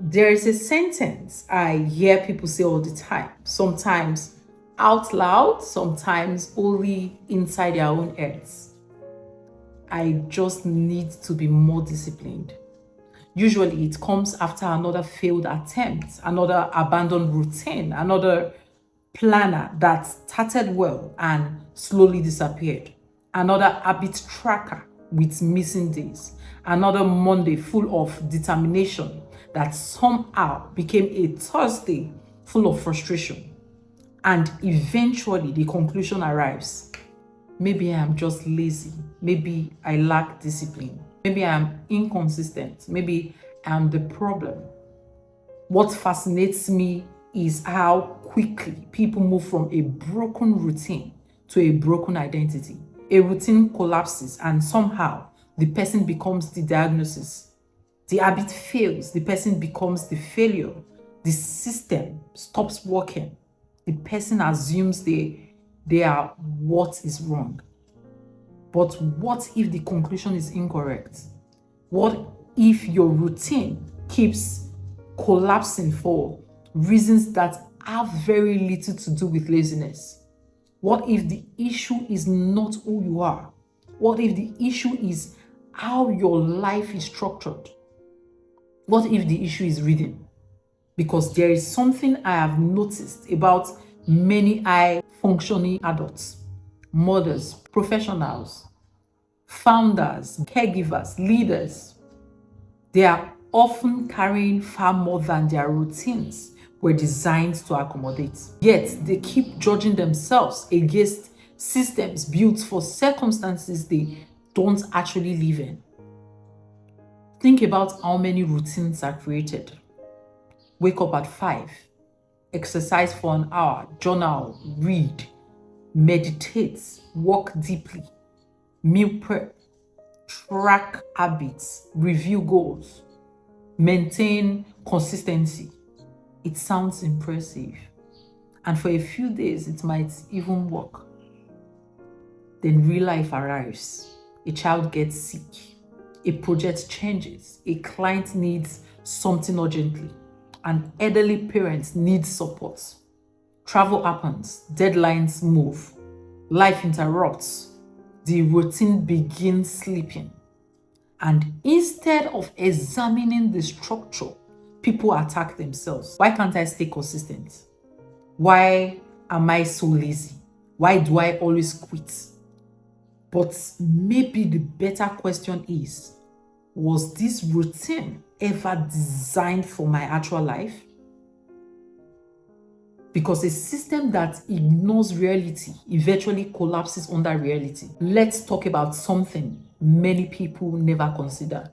There is a sentence I hear people say all the time, sometimes out loud, sometimes only inside their own heads. I just need to be more disciplined. Usually it comes after another failed attempt, another abandoned routine, another planner that started well and slowly disappeared, another habit tracker with missing days, another Monday full of determination that somehow became a Thursday full of frustration. And eventually the conclusion arrives. Maybe I am just lazy. Maybe I lack discipline. Maybe I am inconsistent. Maybe I am the problem. What fascinates me is how quickly people move from a broken routine to a broken identity. A routine collapses and somehow the person becomes the diagnosis. The habit fails, the person becomes the failure. The system stops working. The person assumes they are what is wrong. But what if the conclusion is incorrect? What if your routine keeps collapsing for reasons that have very little to do with laziness? What if the issue is not who you are? What if the issue is how your life is structured? What if the issue is reading? Because there is something I have noticed about many high-functioning adults, mothers, professionals, founders, caregivers, leaders. They are often carrying far more than their routines were designed to accommodate. Yet they keep judging themselves against systems built for circumstances they don't actually live in. Think about how many routines are created. Wake up at 5, exercise for an hour, journal, read, meditate, work deeply, meal prep, track habits, review goals, maintain consistency. It sounds impressive. And for a few days, it might even work. Then real life arrives. A child gets sick. A project changes. A client needs something urgently. An elderly parent needs support. Travel happens. Deadlines move. Life interrupts. The routine begins sleeping. And instead of examining the structure, people attack themselves. Why can't I stay consistent? Why am I so lazy? Why do I always quit? But maybe the better question is, was this routine ever designed for my actual life? Because a system that ignores reality eventually collapses under reality. Let's talk about something many people never consider.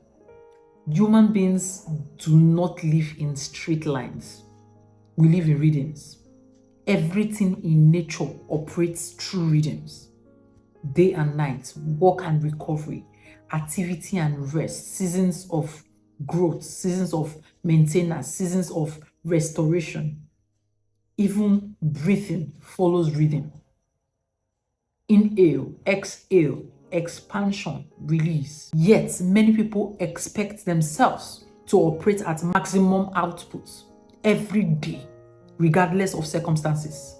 Human beings do not live in straight lines. We live in rhythms. Everything in nature operates through rhythms. Day and night, work and recovery, activity and rest, seasons of growth, seasons of maintenance, seasons of restoration. Even breathing follows rhythm. Inhale, exhale, expansion, release. Yet, many people expect themselves to operate at maximum output every day, regardless of circumstances.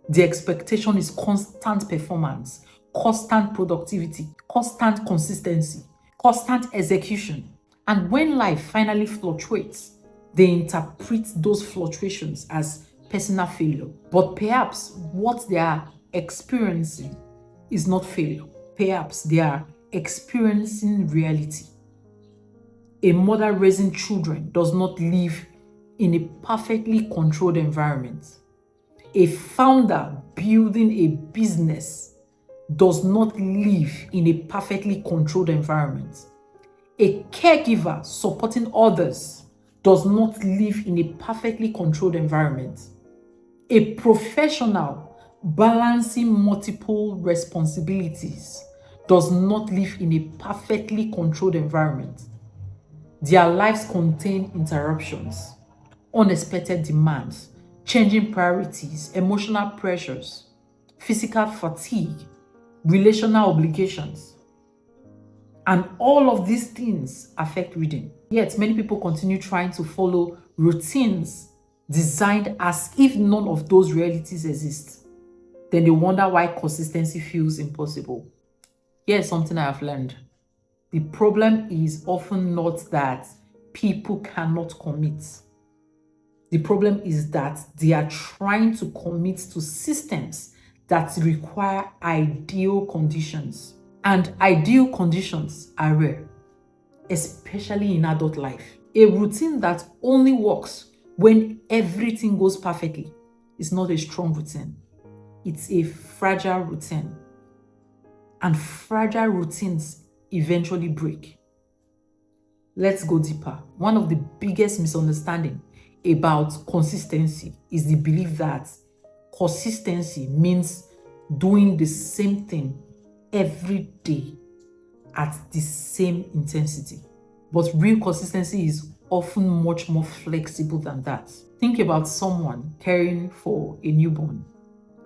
The expectation is constant performance, constant productivity, constant consistency, constant execution. And when life finally fluctuates, they interpret those fluctuations as personal failure. But perhaps what they are experiencing is not failure. Perhaps they are experiencing reality. A mother raising children does not live in a perfectly controlled environment. A founder building a business does not live in a perfectly controlled environment. A caregiver supporting others does not live in a perfectly controlled environment. A professional balancing multiple responsibilities does not live in a perfectly controlled environment. Their lives contain interruptions, unexpected demands, changing priorities, emotional pressures, physical fatigue, relational obligations. And all of these things affect rhythm. Yet many people continue trying to follow routines designed as if none of those realities exist. Then they wonder why consistency feels impossible. Here's something I have learned. The problem is often not that people cannot commit. The problem is that they are trying to commit to systems that require ideal conditions. And ideal conditions are rare, especially in adult life. A routine that only works when everything goes perfectly is not a strong routine. It's a fragile routine. And fragile routines eventually break. Let's go deeper. One of the biggest misunderstandings about consistency is the belief that consistency means doing the same thing every day at the same intensity. But real consistency is often much more flexible than that. Think about someone caring for a newborn.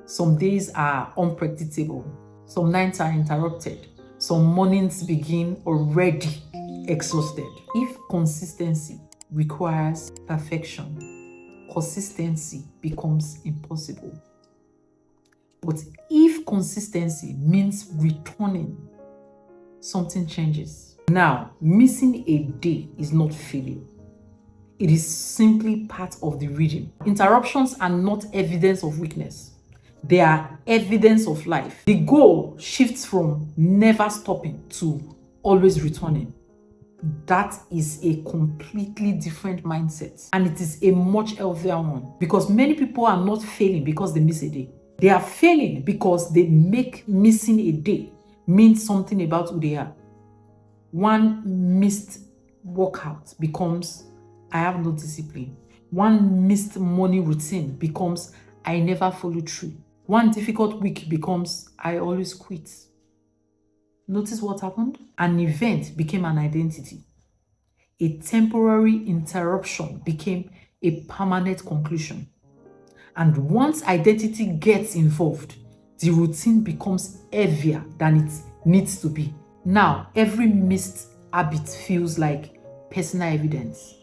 Some days are unpredictable. Some nights are interrupted. Some mornings begin already exhausted. If consistency requires perfection, consistency becomes impossible. But if consistency means returning, something changes. Now, missing a day is not failure. It is simply part of the rhythm. Interruptions are not evidence of weakness. They are evidence of life. The goal shifts from never stopping to always returning. That is a completely different mindset. And it is a much healthier one. Because many people are not failing because they miss a day. They are failing because they make missing a day mean something about who they are. One missed workout becomes, I have no discipline. One missed morning routine becomes, I never follow through. One difficult week becomes, I always quit. Notice what happened? An event became an identity. A temporary interruption became a permanent conclusion. And once identity gets involved, the routine becomes heavier than it needs to be. Now, every missed habit feels like personal evidence.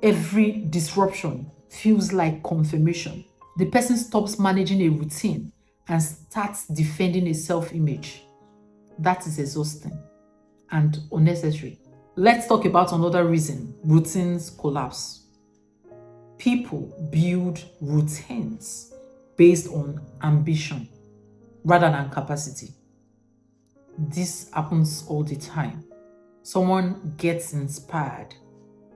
Every disruption feels like confirmation. The person stops managing a routine and starts defending a self-image. That is exhausting and unnecessary. Let's talk about another reason routines collapse. People build routines based on ambition rather than capacity. This happens all the time. Someone gets inspired,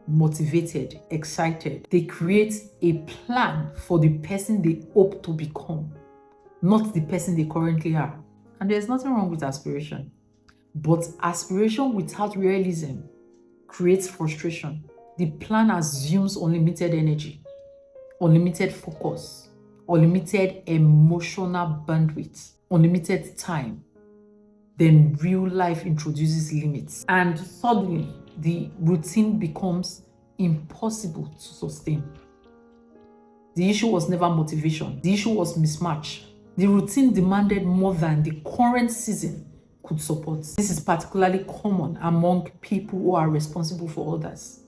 motivated, excited. They create a plan for the person they hope to become, not the person they currently are. And there's nothing wrong with aspiration. But aspiration without realism creates frustration. The plan assumes unlimited energy, unlimited focus, unlimited emotional bandwidth, unlimited time. Then real life introduces limits. And suddenly, the routine becomes impossible to sustain. The issue was never motivation. The issue was mismatch. The routine demanded more than the current season could support. This is particularly common among people who are responsible for others.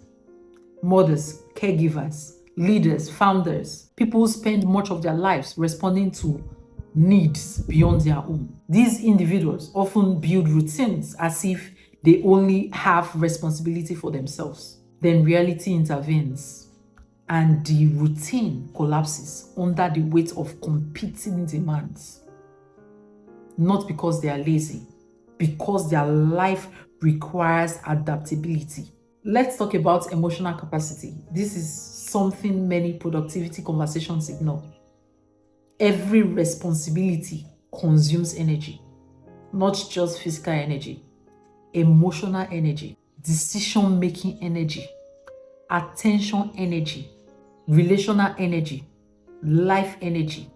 Mothers, caregivers, leaders, founders, people who spend much of their lives responding to needs beyond their own. These individuals often build routines as if they only have responsibility for themselves. Then reality intervenes and the routine collapses under the weight of competing demands. Not because they are lazy, because their life requires adaptability. Let's talk about emotional capacity. This is something many productivity conversations ignore. Every responsibility consumes energy, not just physical energy, emotional energy, decision-making energy, attention energy, relational energy, life energy.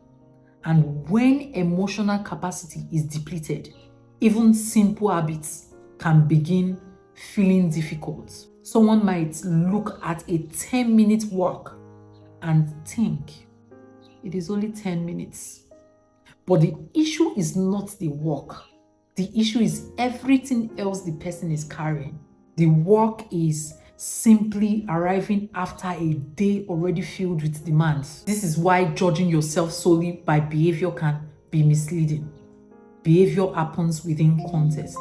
And when emotional capacity is depleted, even simple habits can begin feeling difficult. Someone might look at a 10-minute walk and think, it is only 10 minutes. But the issue is not the walk. The issue is everything else the person is carrying. The walk is simply arriving after a day already filled with demands. This is why judging yourself solely by behavior can be misleading. Behavior happens within context,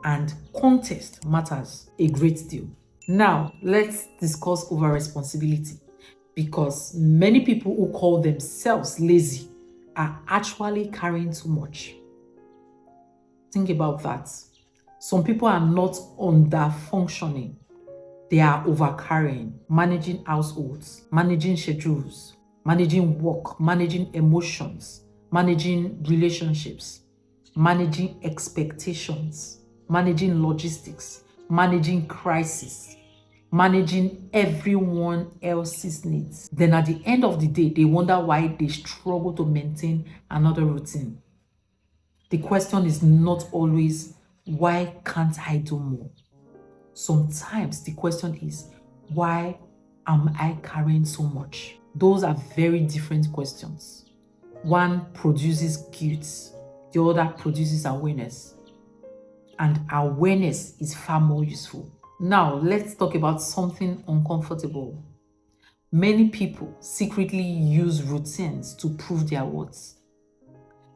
and context matters a great deal. Now, let's discuss over responsibility, because many people who call themselves lazy are actually carrying too much. Think about that. Some people are not under functioning. They are overcarrying, managing households, managing schedules, managing work, managing emotions, managing relationships, managing expectations, managing logistics, managing crisis, managing everyone else's needs. Then at the end of the day, they wonder why they struggle to maintain another routine. The question is not always, why can't I do more? Sometimes the question is, why am I carrying so much? Those are very different questions. One produces guilt, the other produces awareness. And awareness is far more useful. Now, let's talk about something uncomfortable. Many people secretly use routines to prove their worth.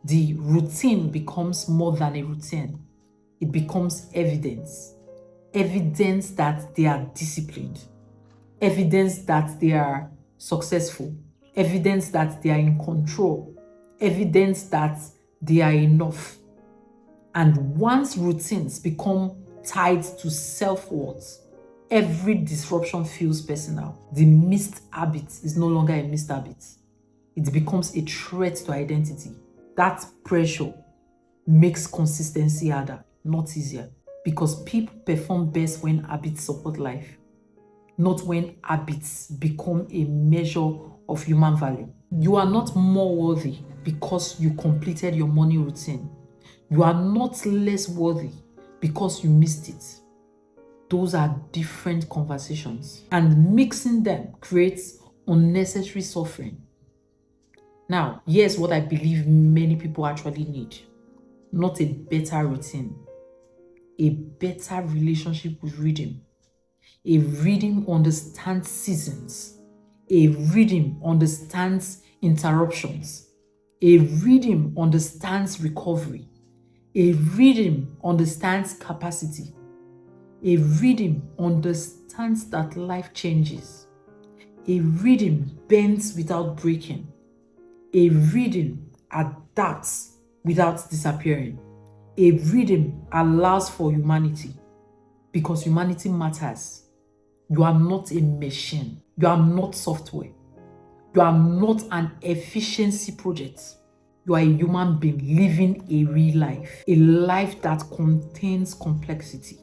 The routine becomes more than a routine. It becomes evidence. Evidence that they are disciplined. Evidence that they are successful. Evidence that they are in control. Evidence that they are enough. And once routines become tied to self-worth, every disruption feels personal. The missed habit is no longer a missed habit. It becomes a threat to identity. That pressure makes consistency harder, not easier. Because people perform best when habits support life, not when habits become a measure of human value. You are not more worthy because you completed your morning routine. You are not less worthy because you missed it. Those are different conversations, and mixing them creates unnecessary suffering. Now, here's what I believe many people actually need. Not a better routine, a better relationship with rhythm. A rhythm understands seasons. A rhythm understands interruptions. A rhythm understands recovery. A rhythm understands capacity. A rhythm understands that life changes. A rhythm bends without breaking. A rhythm adapts without disappearing. A rhythm allows for humanity, because humanity matters. You are not a machine. You are not software. You are not an efficiency project. You are a human being living a real life, a life that contains complexity,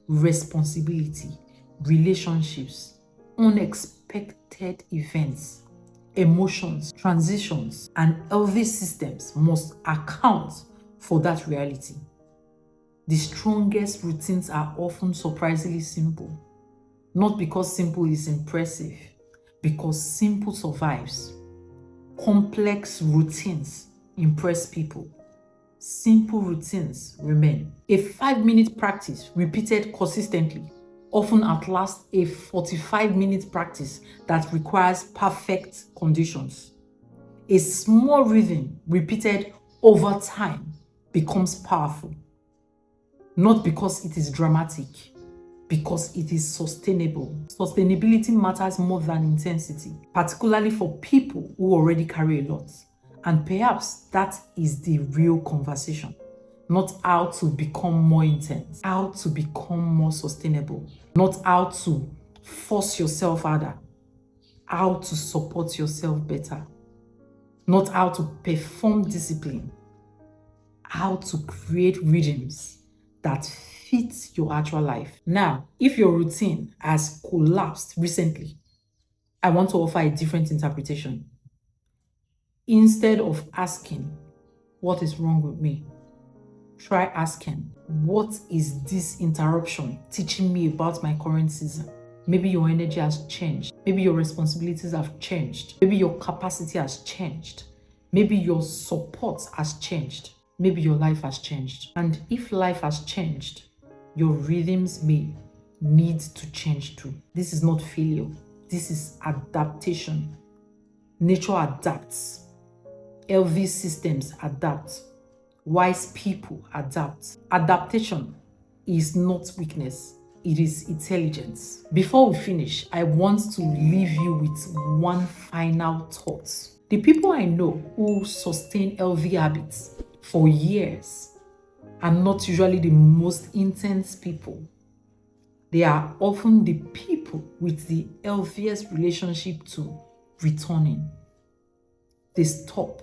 responsibility, relationships, unexpected events, emotions, transitions, and healthy systems must account for that reality. The strongest routines are often surprisingly simple, not because simple is impressive, because simple survives. Complex routines impress people. Simple routines remain. A 5-minute practice repeated consistently often outlasts a 45-minute practice that requires perfect conditions. A small rhythm repeated over time becomes powerful, not because it is dramatic, because it is sustainable. Sustainability matters more than intensity, particularly for people who already carry a lot. And perhaps that is the real conversation. Not how to become more intense, how to become more sustainable. Not how to force yourself harder, how to support yourself better. Not how to perform discipline, how to create rhythms that fit your actual life. Now, if your routine has collapsed recently, I want to offer a different interpretation. Instead of asking, what is wrong with me? Try asking, what is this interruption teaching me about my current season? Maybe your energy has changed. Maybe your responsibilities have changed. Maybe your capacity has changed. Maybe your support has changed. Maybe your life has changed. And if life has changed, your rhythms may. need to change too. This is not failure. This is adaptation. Nature adapts. Healthy systems adapt. Wise people adapt. Adaptation is not weakness. It is intelligence. Before we finish, I want to leave you with one final thought. The people I know who sustain healthy habits for years are not usually the most intense people. They are often the people with the healthiest relationship to returning. They stop,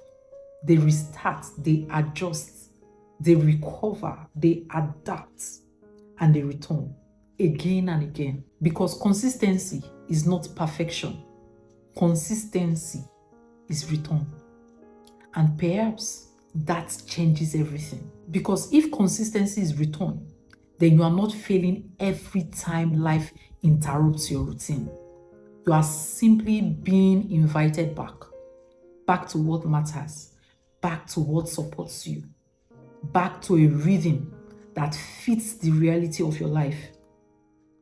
they restart, they adjust, they recover, they adapt, and they return again and again. Because consistency is not perfection. Consistency is return. And perhaps that changes everything. Because if consistency is return, then you are not failing every time life interrupts your routine. You are simply being invited back to what matters, back to what supports you, back to a rhythm that fits the reality of your life.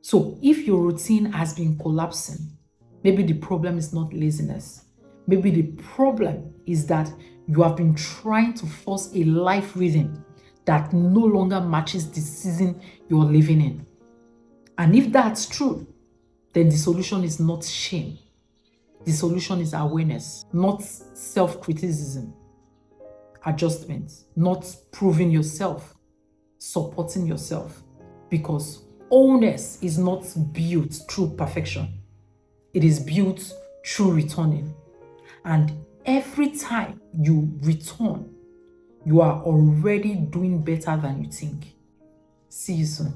So if your routine has been collapsing, maybe the problem is not laziness. Maybe the problem is that you have been trying to force a life rhythm that no longer matches the season you're living in. And if that's true, then the solution is not shame. The solution is awareness, not self-criticism, adjustment, not proving yourself, supporting yourself. Because wholeness is not built through perfection. It is built through returning. And every time you return, you are already doing better than you think. See you soon.